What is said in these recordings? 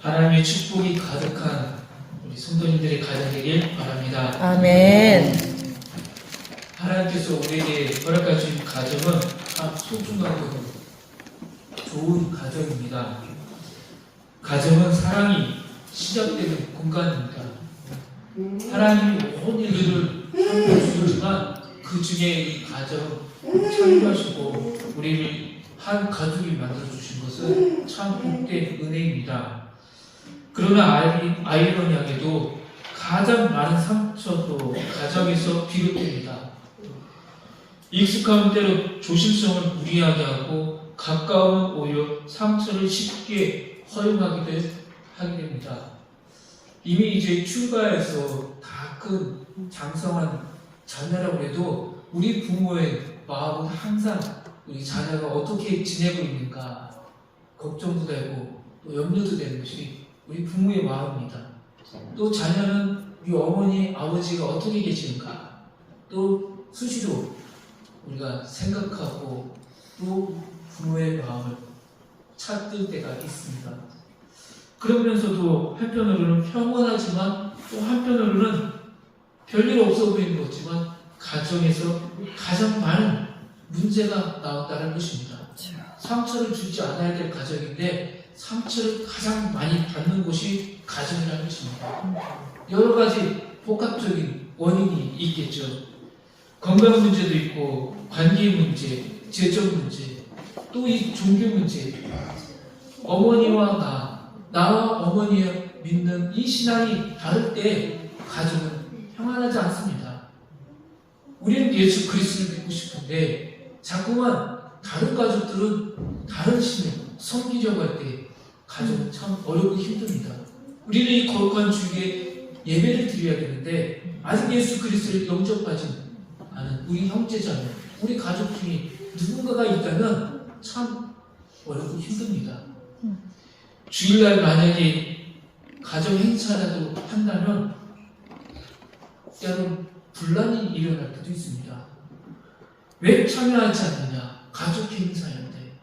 하나님의 축복이 가득한 우리 성도님들의 가정 되길 바랍니다. 아멘. 하나님께서 우리에게 허락해 주신 가정은 참 소중하고 좋은 가정입니다. 가정은 사랑이 시작되는 공간입니다. 하나님이 온 일들을 주시지만 그 중에 이 가정 참여하시고 우리를 한 가족이 만들어 주신 것은 참 복된 은혜입니다. 그러나 아이러니하게도 가장 많은 상처도 가정에서 비롯됩니다. 익숙함은 때로 조심성을 무리하게 하고 가까움은 오히려 상처를 쉽게 허용하게 됩니다. 이미 이제 출가해서 다 큰 장성한 자녀라고 해도 우리 부모의 마음은 항상 우리 자녀가 어떻게 지내고 있는가 걱정도 되고 또 염려도 되는 것이 우리 부모의 마음입니다. 또 자녀는 우리 어머니, 아버지가 어떻게 계시는가 또 수시로 우리가 생각하고 또 부모의 마음을 찾을 때가 있습니다. 그러면서도 한편으로는 평온하지만 또 한편으로는 별일 없어 보이는 거지만 가정에서 가장 많은 문제가 나온다는 것입니다. 상처를 주지 않아야 될 가정인데 상처를 가장 많이 받는 곳이 가정이라는 것입니다. 여러 가지 복합적인 원인이 있겠죠. 건강 문제도 있고 관계 문제, 재정 문제, 또 이 종교 문제, 어머니와 나와 어머니가 믿는 이 신앙이 다를 때 가정은 평안하지 않습니다. 우리는 예수 그리스도를 믿고 싶은데 자꾸만 다른 가족들은 다른 신을 섬기려고 할 때 가정은 참 어렵고 힘듭니다. 우리는 이 거룩한 주일에 예배를 드려야 되는데 아직 예수 그리스도를 영접하지 않은 우리 형제자매, 우리 가족 중에 누군가가 있다면 참 어렵고 힘듭니다. 주일날 만약에 가정 행사라도 한다면 때론 분란이 일어날 때도 있습니다. 왜 참여하지 않느냐? 가족 행사인데.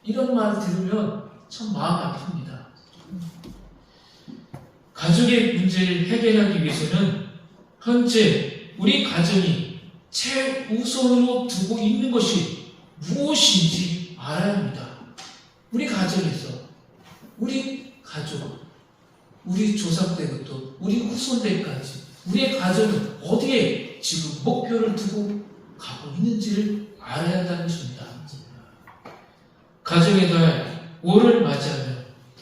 이런 말을 들으면 참 마음이 아픕니다. 가족의 문제를 해결하기 위해서는 현재 우리 가정이 최우선으로 두고 있는 것이 무엇인지 알아야 합니다. 우리 가정에서 우리 가족, 우리 조상 때부터 우리 후손들까지 우리의 가정은 어디에 지금 목표를 두고 가고 있는지를 알아야 한다는 것입니다. 가정의 달 5를 맞이하며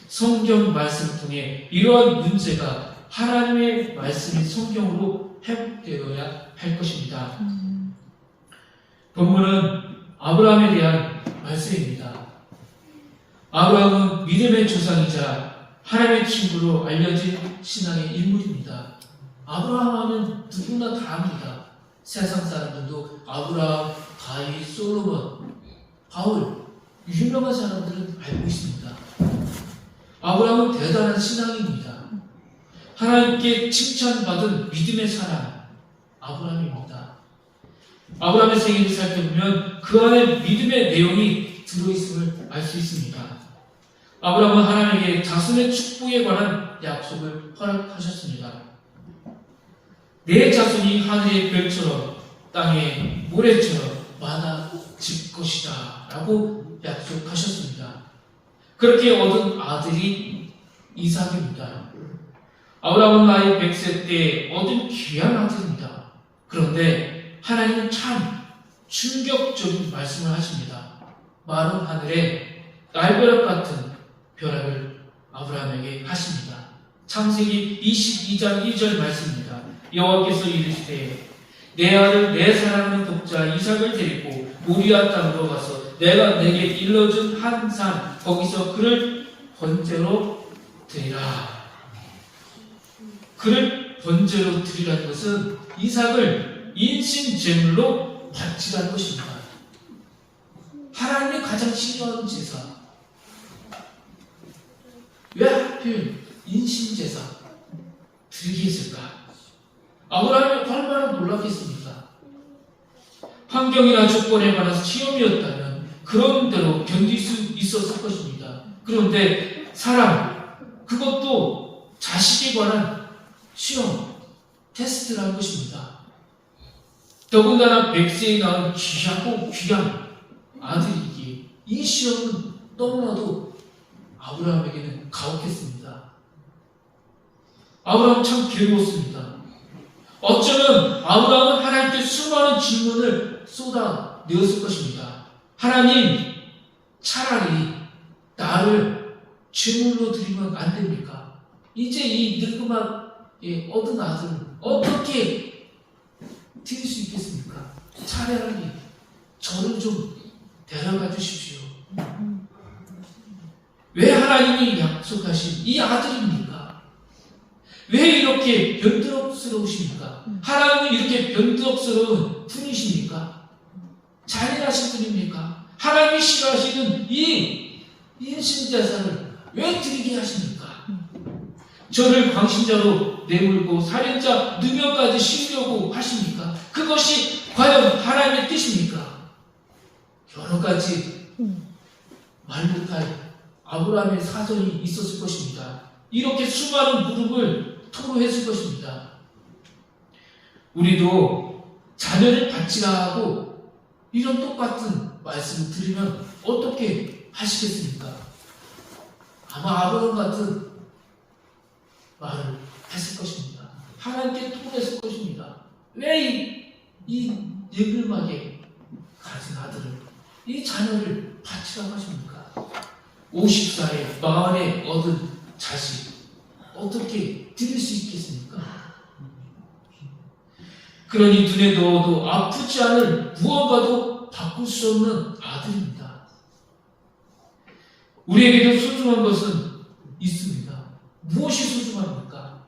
성경 말씀을 통해 이러한 문제가 하나님의 말씀인 성경으로 회복되어야 할 것입니다. 본문은 아브라함에 대한 말씀입니다. 아브라함은 믿음의 조상이자 하나님의 친구로 알려진 신앙의 인물입니다. 아브라함 하면 누구나 다 압니다. 세상 사람들도 아브라함, 다윗, 솔로몬, 바울 유명한 사람들은 알고 있습니다. 아브라함은 대단한 신앙입니다. 하나님께 칭찬받은 믿음의 사람 아브라함입니다. 아브라함의 생애를 살펴보면 그 안에 믿음의 내용이 들어있음을 알 수 있습니다. 아브라함은 하나님에게 자손의 축복에 관한 약속을 허락하셨습니다. 내 자손이 하늘의 별처럼 땅의 모래처럼 많아질 것이다 라고 약속하셨습니다. 그렇게 얻은 아들이 이삭입니다. 아브라함은 나이 100세 때 얻은 귀한 아들입니다. 그런데 하나님은 참 충격적인 말씀을 하십니다. 마른 하늘에 날벼락 같은 벼락을 아브라함에게 하십니다. 창세기 22장 1절 말씀입니다. 여호와께서 이르시되 내 아들 내 사랑하는 독자 이삭을 데리고 모리아 땅으로 가서 내가 내게 일러준 한 산 거기서 그를 번제로 드리라. 그를 번제로 드리라는 것은 이삭을 인신제물로 바치라는 것입니다. 하나님의 가장 신뢰하는 제사. 왜 하필 인신제사 드리게 했을까? 아브라함이 얼마나 놀랐겠습니까? 환경이나 조건에 관한 시험이었다면 그런 대로 견딜 수 있었을 것입니다. 그런데 사람, 그것도 관한 시험, 테스트를 한 것입니다. 더군다나 100세에 낳은 귀하고 귀한 아들이기에 이 시험은 너무나도 아브라함에게는 가혹했습니다. 아브라함 참 괴로웠습니다. 어쩌면 아브라함은 하나님께 수많은 질문을 쏟아내었을 것입니다. 하나님, 차라리 나를 제물로 드리면 안 됩니까? 이제 이 늙음한 얻은 아들을 어떻게 드릴 수 있겠습니까? 차라리 저를 좀 데려가 주십시오. 왜 하나님이 약속하신 이 아들입니까? 왜 이렇게 변덕스러우십니까? 하나님은 이렇게 변덕스러운 분이십니까? 잔인하신 분입니까? 하나님이 싫어하시는 이 인신자산을 왜 드리게 하십니까? 저를 광신자로 내몰고 살인자 누명까지 씌우려고 하십니까? 그것이 과연 하나님의 뜻입니까? 여러 가지 말 못할 아브라함의 사정이 있었을 것입니다. 이렇게 수많은 무릎을 토로했을 것입니다. 우리도 자녀를 받지라 하고 이런 똑같은 말씀을 드리면 어떻게 하시겠습니까? 아마 아브라함 같은 말을 했을 것입니다. 하나님께 토로했을 것입니다. 왜 이 늙음하게 가진 아들을, 이 자녀를 바치라고 하십니까? 50살에 마흔에 얻은 자식 어떻게 드릴 수 있겠습니까? 그러니 눈에 넣어도 아프지 않을 무언가도 바꿀 수 없는 아들입니다. 우리에게도 소중한 것은 있습니다. 무엇이 소중합니까?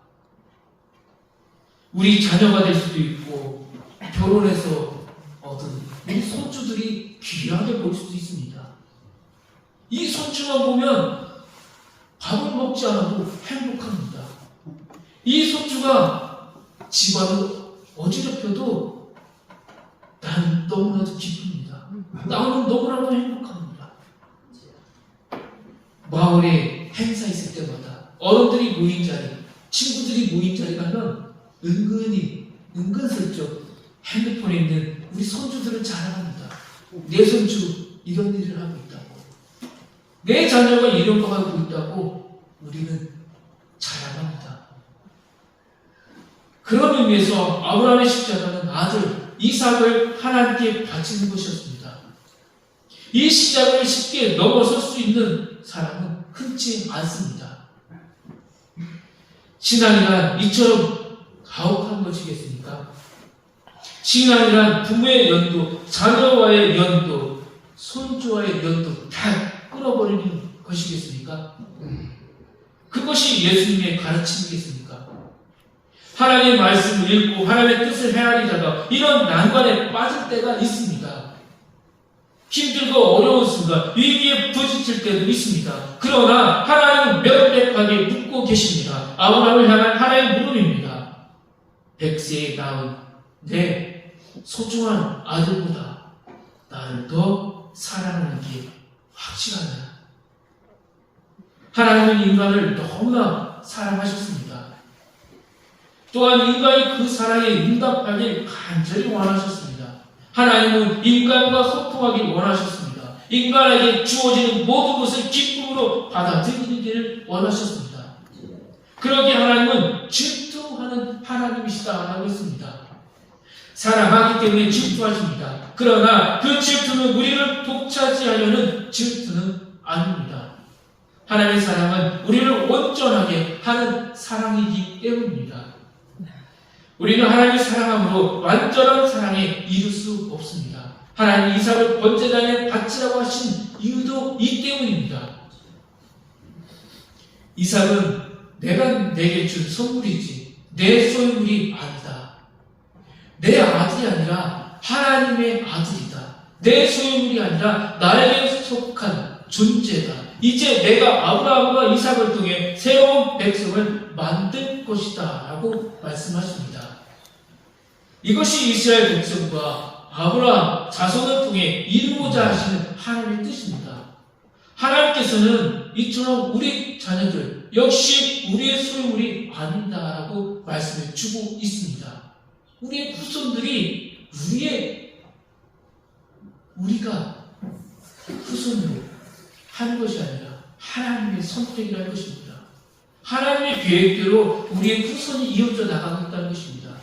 우리 자녀가 될 수도 있고 결혼해서 얻은 우리 손주들이 귀하게 볼 수도 있습니다. 이 손주만 보면 밥을 먹지 않아도 행복합니다. 이 손주가 집안을 어지럽혀도 나는 너무나도 기쁩니다. 나는 너무나도 행복합니다. 마을에 행사 있을 때마다 어른들이 모인 자리, 친구들이 모인 자리 가면 은근슬쩍 핸드폰에 있는 우리 손주들을 자랑합니다. 내 손주 이런 일을 하고 있다고, 내 자녀가 이런 거 하고 있다고 우리는 자랑합니다. 그런 의미에서 아브라함의 십자가는 아들 이삭을 하나님께 바치는 것이었습니다. 이 십자가를 쉽게 넘어설 수 있는 사람은 흔치 않습니다. 신앙이란 이처럼 가혹한 것이겠습니까? 신앙이란 부모의 연도, 자녀와의 연도, 손주와의 연도 다 끊어버리는 것이겠습니까? 그것이 예수님의 가르침이겠습니까? 하나님의 말씀을 읽고 하나님의 뜻을 헤아리다가 이런 난관에 빠질 때가 있습니다. 힘들고 어려운 순간, 위기에 부딪힐 때도 있습니다. 그러나 하나님은 명백하게 묻고 계십니다. 아브라함을 향한 하나님의 물음입니다. 100세에 낳은 내 소중한 아들보다 나를 더 사랑하는 게 확실하냐? 하나님은 인간을 너무나 사랑하셨습니다. 또한 인간이 그 사랑에 응답하길 간절히 원하셨습니다. 하나님은 인간과 소통하길 원하셨습니다. 인간에게 주어지는 모든 것을 기쁨으로 받아들이기를 원하셨습니다. 그러기에 하나님은 질투하는 하나님이시다라고 했습니다. 사랑하기 때문에 질투하십니다. 그러나 그 질투는 우리를 독차지하려는 질투는 아닙니다. 하나님의 사랑은 우리를 온전하게 하는 사랑이기 때문입니다. 우리는 하나님의 사랑함으로 완전한 사랑에 이룰 수 없습니다. 하나님 이삭을 번제단에 바치라고 하신 이유도 이 때문입니다. 이삭은 내가 내게 준 선물이지 내 소유물이 아니다. 내 아들이 아니라 하나님의 아들이다. 내 소유물이 아니라 나에게 속한 존재다. 이제 내가 아브라함과 이삭을 통해 새로운 백성을 만들 것이다 라고 말씀하십니다. 이것이 이스라엘 백성과 아브라함 자손을 통해 이루고자 하시는 하나님의 뜻입니다. 하나님께서는 이처럼 우리 자녀들 역시 우리의 소유물이 아닌다라고 말씀해 주고 있습니다. 우리의 후손들이 우리가 후손으로 하는 것이 아니라 하나님의 선택이라는 것입니다. 하나님의 계획대로 우리의 후손이 이어져 나가고 있다는 것입니다.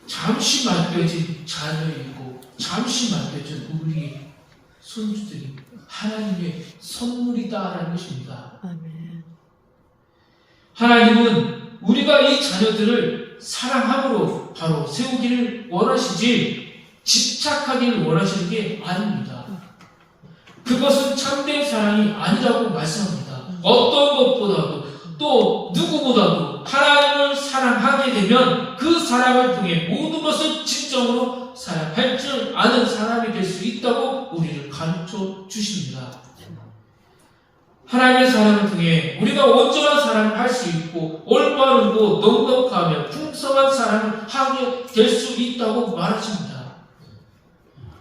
잠시 맡겨진 자녀이고 잠시 맡겨진 우리의 손주들이 하나님의 선물이다라는 것입니다. 아멘. 하나님은 우리가 이 자녀들을 사랑함으로 바로 세우기를 원하시지 집착하기를 원하시는 게 아닙니다. 그것은 참된 사랑이 아니라고 말씀합니다. 어떤 것보다도 또 누구보다도 하나님을 사랑하게 되면 그 사랑을 통해 모든 것을 진정으로 사랑할 줄 아는 사람이 될 수 있다고 우리를 가르쳐 주십니다. 하나님의 사랑을 통해 우리가 온전한 사랑을 할 수 있고 올바르고 넉넉하며 풍성한 사랑을 하게 될 수 있다고 말하십니다.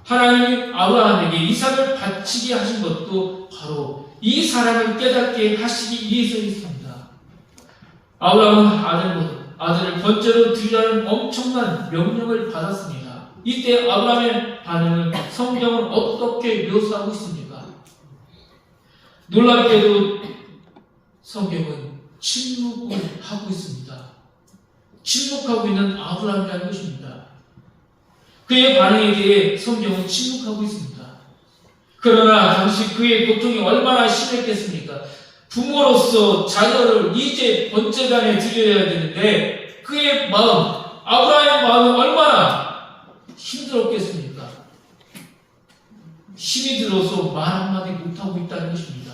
하나님이 아브라함에게 이삭을 바치게 하신 것도 바로 이 사랑을 깨닫게 하시기 위해서였습니다. 아브라함은 아들을 번제로 드리라는 엄청난 명령을 받았습니다. 이때 아브라함의 반응을 성경은 어떻게 묘사하고 있습니까? 놀랍게도 성경은 침묵을 하고 있습니다. 침묵하고 있는 아브라함이라는 것입니다. 그의 반응에 대해 성경은 침묵하고 있습니다. 그러나 당시 그의 고통이 얼마나 심했겠습니까? 부모로서 자녀를 이제 번제단에 드려야 되는데 그의 마음, 아브라함의 마음은 얼마나 힘들었겠습니까? 힘이 들어서 말 한마디 못하고 있다는 것입니다.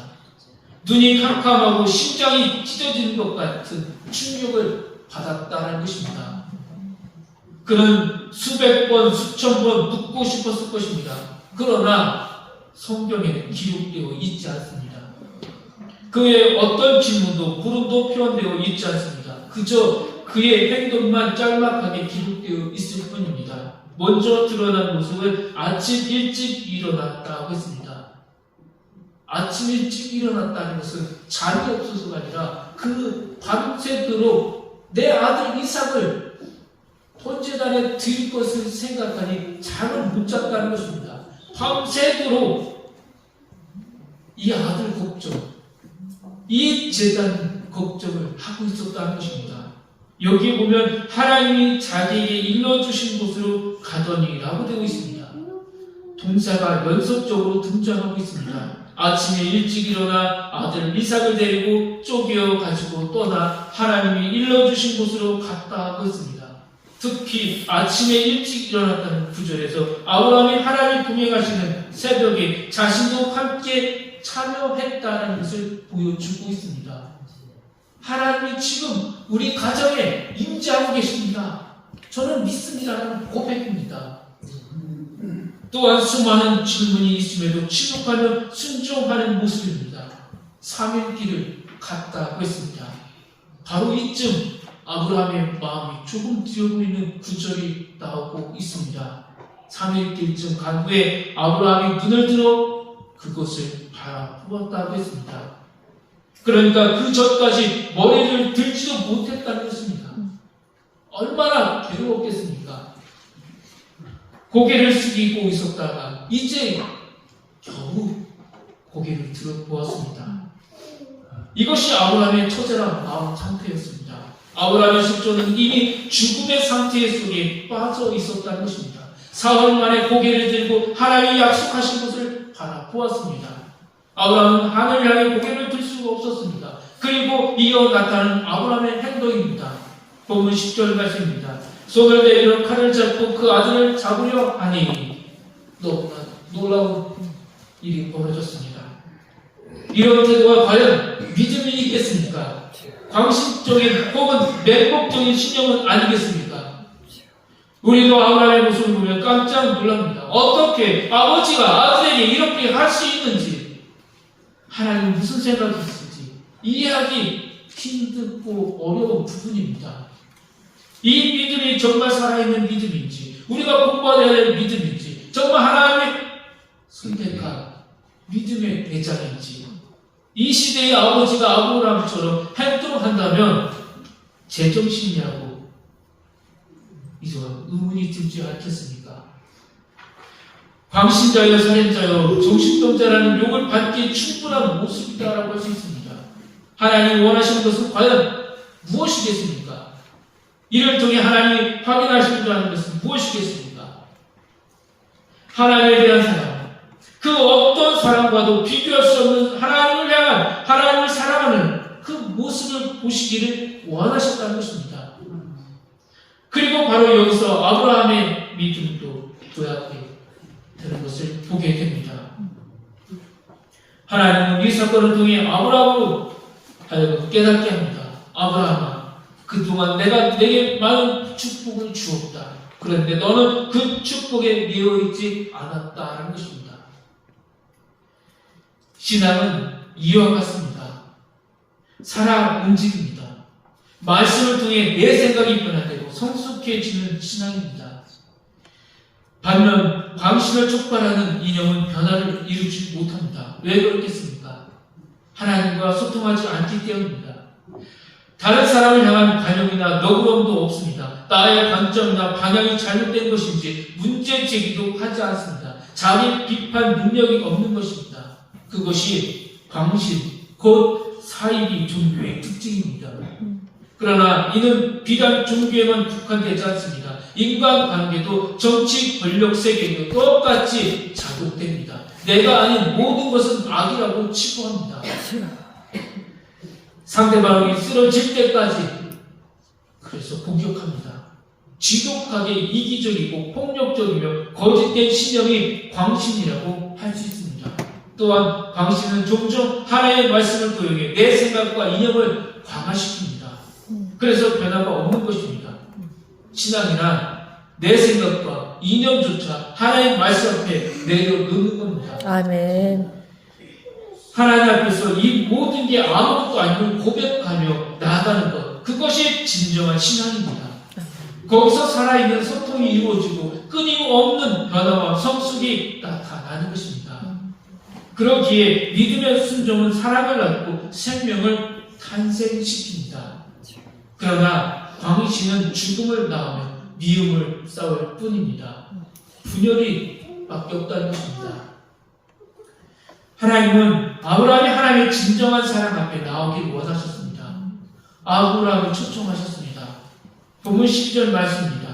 눈이 캄캄하고 심장이 찢어지는 것 같은 충격을 받았다는 것입니다. 그는 수백 번, 수천 번 묻고 싶었을 것입니다. 그러나 성경에는 기록되어 있지 않습니다. 그의 어떤 질문도 구름도 표현되어 있지 않습니다. 그저 그의 행동만 짤막하게 기록되어 있을 뿐입니다. 먼저 드러난 모습은 아침 일찍 일어났다고 했습니다. 아침 일찍 일어났다는 것은 잠이 없어서가 아니라 그 밤새도록 내 아들 이삭을 번제단에 드릴 것을 생각하니 잠을 못 잤다는 것입니다. 밤새도록 이 아들 걱정, 이 제단 걱정을 하고 있었다는 것입니다. 여기에 보면 하나님이 자기에게 일러주신 곳으로 가더니라고 되어 있습니다. 동사가 연속적으로 등장하고 있습니다. 아침에 일찍 일어나 아들 이삭을 데리고 쪼개어 가지고 떠나 하나님이 일러주신 곳으로 갔다고 했습니다. 특히 아침에 일찍 일어났다는 구절에서 아브라함이 하나님 동행하시는 새벽에 자신도 함께 참여했다는 것을 보여주고 있습니다. 하나님이 지금 우리 가정에 임재하고 계십니다. 저는 믿습니다라는 고백입니다. 또한 수많은 질문이 있음에도 침묵하며 순종하는 모습입니다. 3일 길을 갔다고 했습니다. 바로 이쯤 아브라함의 마음이 조금 들여 보이는 구절이 나오고 있습니다. 3일 길쯤 간 후에 아브라함이 눈을 들어 그것을 바라보았다고 했습니다. 그러니까 그 전까지 머리를 들지도 못했다는 것입니다. 얼마나 괴로웠겠습니까? 고개를 숙이고 있었다가 이제 겨우 고개를 들어보았습니다. 이것이 아브라함의 처절한 마음 상태였습니다. 아브라함의 식조는 이미 죽음의 상태 속에 빠져 있었다는 것입니다. 사흘 만에 고개를 들고 하나님이 약속하신 것을 바라보았습니다. 아브라함은 하늘 향해 고개를 들 수가 없었습니다. 그리고 이어 나타나는 아브라함의 행동입니다. 본문 10절 말씀입니다. 손을 내밀어 칼을 잡고 그 아들을 잡으려 하니 너무나 놀라운 일이 벌어졌습니다. 이런 태도가 과연 믿음이 있겠습니까? 광신적인 혹은 맹목적인 신념은 아니겠습니까? 우리도 아브라함의 모습을 보면 깜짝 놀랍니다. 어떻게 아버지가 아들에게 이렇게 할 수 있는지, 하나님은 무슨 생각이 있을지 이해하기 힘들고 어려운 부분입니다. 이 믿음이 정말 살아있는 믿음인지, 우리가 공부해야 될 믿음인지, 정말 하나님의 선택한 믿음의 대장인지 이 시대의 아버지가 아브라함처럼 행동한다면 제정신이라고 이제는 의문이 들지 않겠습니까? 광신자여 살인자여 정신병자라는 욕을 받기에 충분한 모습이다라고 할 수 있습니다. 하나님이 원하시는 것은 과연 무엇이겠습니까? 이를 통해 하나님이 확인하시고자 하는 것은 무엇이겠습니까? 하나님에 대한 사랑, 그 어떤 사랑과도 비교할 수 없는 하나님을 향한, 하나님을 사랑하는 그 모습을 보시기를 원하셨다는 것입니다. 그리고 바로 여기서 아브라함의 믿음도 도약되게 되는 것을 보게 됩니다. 하나님은 이 사건을 통해 아브라함으로 하여금 깨닫게 합니다. 아브라함아, 그동안 내가 내게 많은 축복을 주었다. 그런데 너는 그 축복에 매여있지 않았다는 것입니다. 신앙은 이와 같습니다. 살아 움직입니다. 말씀을 통해 내 생각이 변화되고 성숙해지는 신앙입니다. 반면 광신을 촉발하는 이념은 변화를 이루지 못합니다. 왜 그렇겠습니까? 하나님과 소통하지 않기 때문입니다. 다른 사람을 향한 관용이나 너그러움도 없습니다. 나의 관점이나 방향이 잘못된 것인지 문제 제기도 하지 않습니다. 자기 비판 능력이 없는 것입니다. 그것이 광신, 곧 사이비 종교의 특징입니다. 그러나 이는 비단 종교에만 국한되지 않습니다. 인간관계도 정치 권력 세계도 똑같이 자극됩니다. 내가 아닌 모든 것은 악이라고 치부합니다. 상대방이 쓰러질 때까지 그래서 공격합니다. 지독하게 이기적이고 폭력적이며 거짓된 신념이 광신이라고 할 수 있습니다. 또한 광신은 종종 하나님의 말씀을 도용해 내 생각과 이념을 강화시킵니다. 그래서 변화가 없는 것입니다. 신앙이란 내 생각과 이념조차 하나님의 말씀 앞에 내려놓는 겁니다. 아멘. 하나님 앞에서 이 모든 게 아무것도 아니고 고백하며 나아가는 것, 그것이 진정한 신앙입니다. 거기서 살아있는 소통이 이루어지고 끊임없는 변화와 성숙이 나타나는 것입니다. 그러기에 믿음의 순종은 사랑을 낳고 생명을 탄생시킵니다. 그러나 광신은 죽음을 낳으며 미움을 쌓을 뿐입니다. 분열이 밖에 없다는 것입니다. 하나님은 아브라함이 하나님의 진정한 사랑 앞에 나오길 원하셨습니다. 아브라함을 초청하셨습니다. 본문 10절 말씀입니다.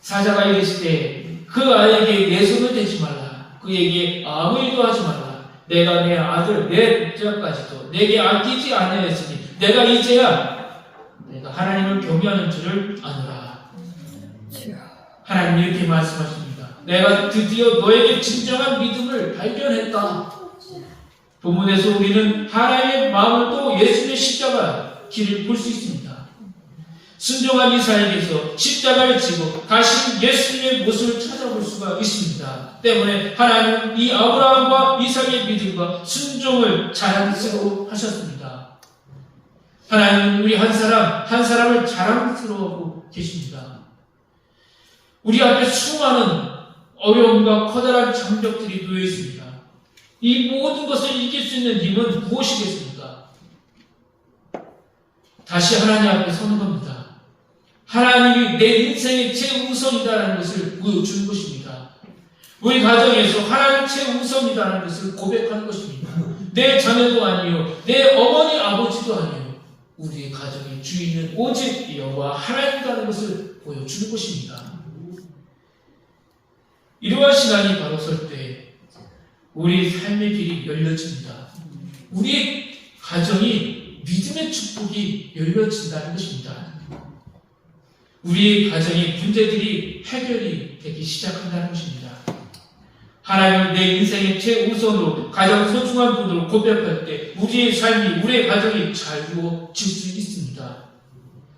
사자가 이르시되 그 아이에게 내 손을 대지 말라. 그에게 아무 일도 하지 말라. 내가 내 아들 내 독자까지도 내게 아끼지 아니하였으니 내가 이제야 내가 하나님을 경외하는 줄을 아노라. 하나님 이렇게 말씀하십니다. 내가 드디어 너에게 진정한 믿음을 발견했다. 본문에서 우리는 하나님의 마음을 또 예수님의 십자가 길을 볼 수 있습니다. 순종한 이사에게서 십자가를 지고 다시 예수님의 모습을 찾아볼 수가 있습니다. 때문에 하나님은 이 아브라함과 이삭의 믿음과 순종을 자랑스러워 하셨습니다. 하나님은 우리 한 사람을 자랑스러워하고 계십니다. 우리 앞에 수많은 어려움과 커다란 장벽들이 놓여 있습니다. 이 모든 것을 이길 수 있는 힘은 무엇이겠습니까? 다시 하나님 앞에 서는 겁니다. 하나님이 내 인생의 최우선이다라는 것을 보여주는 것입니다. 우리 가정에서 하나님 최우선이다라는 것을 고백하는 것입니다. 내 자녀도 아니요, 내 어머니 아버지도 아니요, 우리의 가정의 주인은 오직 여호와 하나님이라는 것을 보여주는 것입니다. 이러한 신앙이 바로 설 때 우리 삶의 길이 열려집니다. 우리의 가정이 믿음의 축복이 열려진다는 것입니다. 우리의 가정의 문제들이 해결이 되기 시작한다는 것입니다. 하나님을 내 인생의 최우선으로 가장 소중한 분으로 고백할 때 우리의 삶이, 우리의 가정이 잘 이루어질 수 있습니다.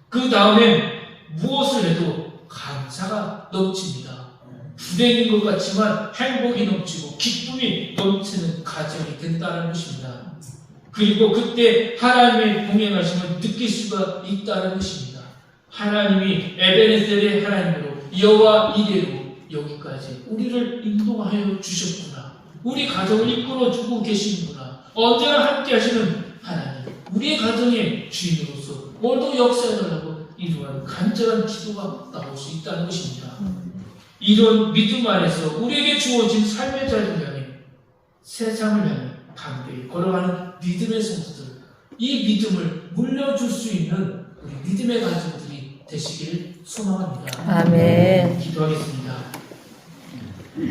그 다음엔 무엇을 해도 감사가 넘칩니다. 불행인 것 같지만 행복이 넘치고 기쁨이 넘치는 가정이 된다는 것입니다. 그리고 그때 하나님의 동행하심을 느낄 수가 있다는 것입니다. 하나님이 에베네셀의 하나님으로 여호와 이레로 여기까지 우리를 인도하여 주셨구나. 우리 가정을 이끌어주고 계시는구나. 언제나 함께 하시는 하나님, 우리의 가정의 주인으로서 오늘도 역사해달라고 이루어가는 간절한 기도가 나올 수 있다는 것입니다. 이런 믿음 안에서 우리에게 주어진 삶의 자리를 향해 세상을 향해 담대히 걸어가는 믿음의 성도들, 이 믿음을 물려줄 수 있는 우리 믿음의 가정들이 되시기를 소망합니다. 아멘. 기도하겠습니다.